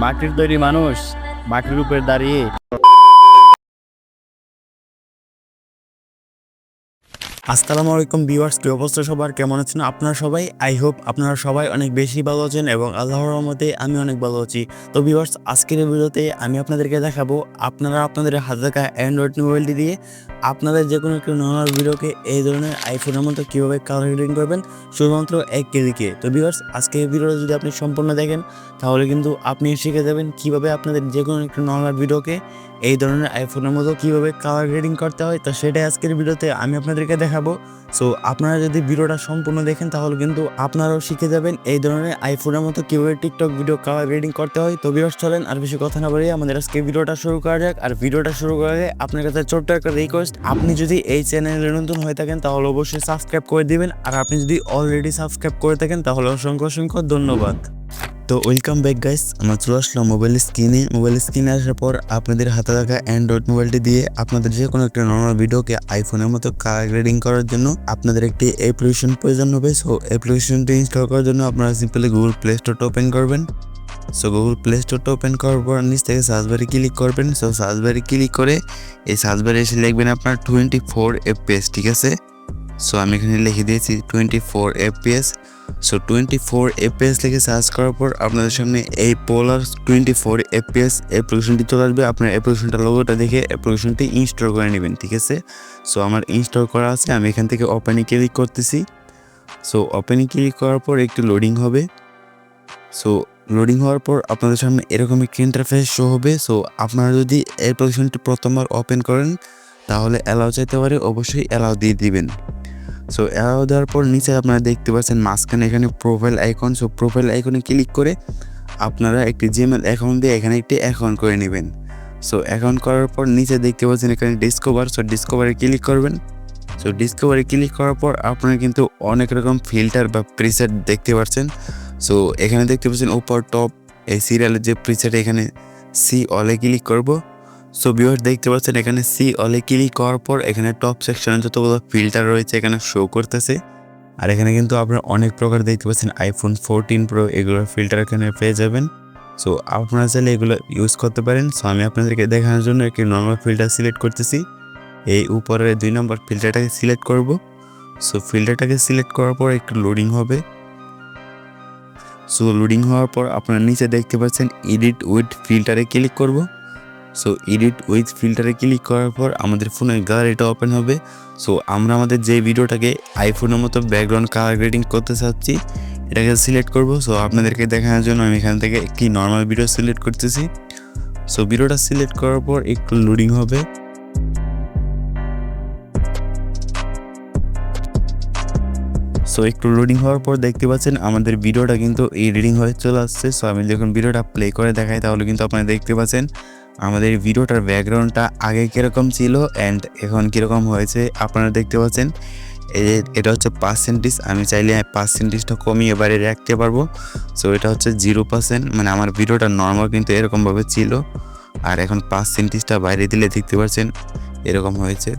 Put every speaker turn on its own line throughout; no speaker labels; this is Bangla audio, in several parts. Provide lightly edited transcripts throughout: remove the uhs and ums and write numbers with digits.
মাটির তৈরি মানুষ মাটির উপরে দাঁড়িয়ে। আসসালামু আলাইকুম ভিউয়ার্স, কি অবস্থা সবার, কেমন আছেন আপনারা সবাই? আই হোপ আপনারা সবাই অনেক বেশি ভালো আছেন এবং আল্লাহর রহমতে আমি অনেক ভালো আছি। তো ভিউয়ার্স, আজকের ভিডিওতে আমি আপনাদেরকে দেখাবো আপনারা আপনাদের হাতে থাকা অ্যান্ড্রয়েড মোবাইলটি দিয়ে আপনাদের যে কোনো একটি নর্মাল ভিডিওকে এই ধরনের আইফোনের মতো কীভাবে কালার গ্রেডিং করবেন শুধুমাত্র এক ক্লিকে। তো ভিউয়ার্স, আজকের ভিডিওটা যদি আপনি সম্পূর্ণ দেখেন তাহলে কিন্তু আপনি শিখে যাবেন কীভাবে আপনাদের যে কোনো একটি নর্মাল ভিডিওকে এই ধরনের আইফোনের মতো কীভাবে কালার গ্রেডিং করতে হয়। তো সেটাই আজকের ভিডিওতে আমি আপনাদেরকে দেখাবো। সো আপনারা যদি ভিডিওটা সম্পূর্ণ দেখেন তাহলে কিন্তু আপনারাও শিখে যাবেন এই ধরনের আইফোনের মতো কীভাবে টিকটক ভিডিও কালার গ্রেডিং করতে হয়। তো ভিউয়ার্স, চলেন আর বেশি কথা না বলে আমাদের আজকে ভিডিওটা শুরু করা যাক। আর ভিডিওটা শুরু করার আগে আপনার কাছে ছোট্ট একটা রিকোয়েস্ট, আপনি যদি এই চ্যানেলে নতুন হয়ে থাকেন তাহলে অবশ্যই সাবস্ক্রাইব করে দিবেন, আর আপনি যদি অলরেডি সাবস্ক্রাইব করে থাকেন তাহলে অসংখ্য অসংখ্য ধন্যবাদ। তো ওয়েলকাম ব্যাক গাইস, আমরা চলে আসলাম মোবাইল স্ক্রিনে আসার পর আপনাদের হাতে থাকা অ্যান্ড্রয়েড মোবাইলটি দিয়ে আপনাদের যে কোনো একটা নর্মাল ভিডিওকে আইফোনের মতো কালার গ্রেডিং করার জন্য আপনাদের একটি অ্যাপ্লিকেশন প্রয়োজন হবে। সো অ্যাপ্লিকেশনটি ইনস্টল করার জন্য আপনারা সিম্পলি গুগল প্লে স্টোরটা ওপেন করবেন। সো গুগল প্লে স্টোরটা ওপেন করার পর নিচ থেকে সার্চ বারে ক্লিক করবেন। সো সার্চ বারে ক্লিক করে এই সার্চ বারে এসে লিখবেন আপনার 24 FPS, ঠিক আছে? সো আমি এখানে লিখে দিয়েছি 24 FPS। সো 24 FPS লিখে সার্চ করার পর আপনাদের সামনে এই পোলার 24 FPS অ্যাপ্লিকেশনটি চলে আসবে। আপনার অ্যাপ্লিকেশনটার লোগোটা দেখে অ্যাপ্লিকেশনটি ইনস্টল করে নেবেন, ঠিক আছে? সো আমার ইনস্টল করা আছে, আমি এখান থেকে ওপেনে ক্লিক করতেছি। সো ওপেনে ক্লিক করার পর একটু লোডিং হবে। সো লোডিং হওয়ার পর আপনাদের সামনে এরকম একটি ইন্টারফেস শো হবে। সো আপনারা যদি অ্যাপ্লিকেশনটি প্রথমবার ওপেন করেন তাহলে অ্যালাউ চাইতে পারে, অবশ্যই অ্যালাউ দিয়ে দিবেন। সো অ্যালাউ দেওয়ার পর নিচে আপনারা দেখতে পাচ্ছেন মাঝখানে এখানে প্রোফাইল আইকন। সো প্রোফাইল আইকনে ক্লিক করে আপনারা একটি জিমেল অ্যাকাউন্ট দিয়ে এখানে একটি অ্যাকাউন্ট করে নেবেন। সো অ্যাকাউন্ট করার পর নিচে দেখতে পাচ্ছেন এখানে ডিসকভার। সো ডিসকভারে ক্লিক করবেন। সো ডিসকভারে ক্লিক করার পর আপনারা কিন্তু অনেক রকম ফিল্টার বা প্রিসেট দেখতে পাচ্ছেন। সো এখানে দেখতে পাচ্ছেন উপর টপ এই সিরিয়ালের যে প্রিসেট, এখানে সি অলে ক্লিক করব। সো ভিউয়ার্স, দেখতে পাচ্ছেন এখানে সি অলে ক্লিক করার পর এখানে টপ সেকশনে যতগুলো ফিল্টার রয়েছে এখানে শো করতেছে। আর এখানে কিন্তু আপনারা অনেক প্রকার দেখতে পাচ্ছেন আইফোন 14 প্রো এগুলোর ফিল্টার এখানে পেয়ে যাবেন। সো আপনারা চাইলে এগুলো ইউজ করতে পারেন। সো আমি আপনাদেরকে দেখানোর জন্য একটি নর্মাল ফিল্টার সিলেক্ট করতেছি। এই উপরের 2 নম্বর ফিল্টারটাকে সিলেক্ট করব। সো ফিল্টারটাকে সিলেক্ট করার পর একটু লোডিং হবে। সো লোডিং হওয়ার পর আপনারা নিচে দেখতে পাচ্ছেন এডিট উইথ ফিল্টারে ক্লিক করব। সো এডিট উইথ ফিল্টারে ক্লিক করার পর আমাদের ফোনের গ্যালারিটা ওপেন হবে। সো আমরা আমাদের যে ভিডিওটাকে আইফোনের মতো ব্যাকগ্রাউন্ড কালার গ্রেডিং করতে চাচ্ছি এটাকে সিলেক্ট করব। সো আপনাদেরকে দেখানোর জন্য আমি এখান থেকে একটি নর্মাল ভিডিও সিলেক্ট করতেছি। সো ভিডিওটা সিলেক্ট করার পর একটু লোডিং হবে। সো একটু লোডিং হওয়ার পর দেখতে পাচ্ছেন আমাদের ভিডিওটা কিন্তু এডিটিং হয়ে চলে আসছে। সো আমি যখন ভিডিওটা প্লে করে দেখাই তাহলে কিন্তু আপনারা দেখতে পাচ্ছেন আমাদের ভিডিওটার ব্যাকগ্রাউন্ডটা আগে কীরকম ছিল অ্যান্ড এখন কীরকম হয়েছে আপনারা দেখতে পাচ্ছেন। এটা হচ্ছে পার্সেন্টেজ, আমি চাইলে পার্সেন্টেজটা কমিয়ে এবারে রাখতে পারবো। সো এটা হচ্ছে 0%, মানে আমার ভিডিওটা নর্মাল কিন্তু এরকমভাবে ছিল, আর এখন পার্সেন্টেজটা বাইরে দিলে দেখতে পাচ্ছেন এরকম হয়েছে।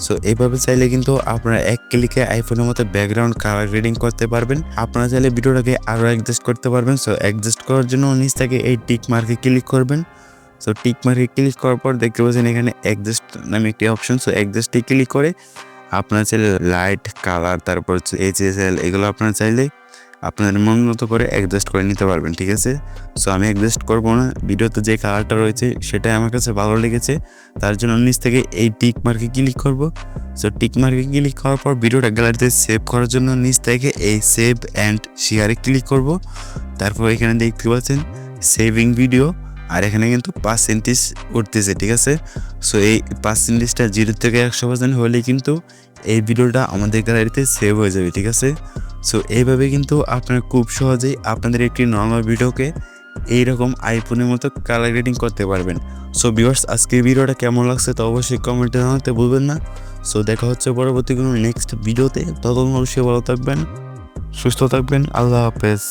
সো এইভাবে চাইলে কিন্তু আপনারা এক ক্লিকে আইফোনের মতো ব্যাকগ্রাউন্ড কালার গ্রেডিং করতে পারবেন। আপনারা চাইলে ভিডিওটাকে আরও অ্যাডজাস্ট করতে পারবেন। সো অ্যাডজাস্ট করার জন্য নিচ থেকে এই টিক মার্কে ক্লিক করবেন। সো টিক মার্কে ক্লিক করার পর দেখতে পাচ্ছেন এখানে অ্যাডজাস্ট নামে একটি অপশন। সো অ্যাডজাস্টে ক্লিক করে আপনারা চাইলে লাইট কালার, তারপর হচ্ছে HSL, এগুলো আপনারা চাইলে আপনাদের মন মতো করে অ্যাডজাস্ট করে নিতে পারবেন, ঠিক আছে? সো আমি অ্যাডজাস্ট করবো না, ভিডিওতে যে কালারটা রয়েছে সেটাই আমার কাছে ভালো লেগেছে, তার জন্য নিচ থেকে এই টিক মার্কে ক্লিক করব। সো টিক মার্কে ক্লিক করার পর ভিডিওটা গ্যালারিতে সেভ করার জন্য নিচ থেকে এই সেভ অ্যান্ড শেয়ারে ক্লিক করব। তারপর এখানে দেখতে পাচ্ছেন সেভিং ভিডিও, আর এখানে কিন্তু পার্সেন্টেজ উঠতেছে, ঠিক আছে? সো এই পার্সেন্টেজটা 0 থেকে 100% হলেই কিন্তু এই ভিডিওটা আমাদের গ্যালারিতে সেভ হয়ে যাবে, ঠিক আছে? সো এইভাবে কিন্তু আপনারা খুব সহজেই আপনাদের একটি নর্মাল ভিডিওকে এইরকম আইফোনের মতো কালার গ্রেডিং করতে পারবেন। সো ভিউয়ার্স, আজকের ভিডিওটা কেমন লাগছে তো অবশ্যই কমেন্টে জানাতে ভুলবেন না। সো দেখা হচ্ছে পরবর্তী কোনো নেক্সট ভিডিওতে। ততক্ষণ অবশ্যই ভালো থাকবেন, সুস্থ থাকবেন। আল্লাহ হাফেজ।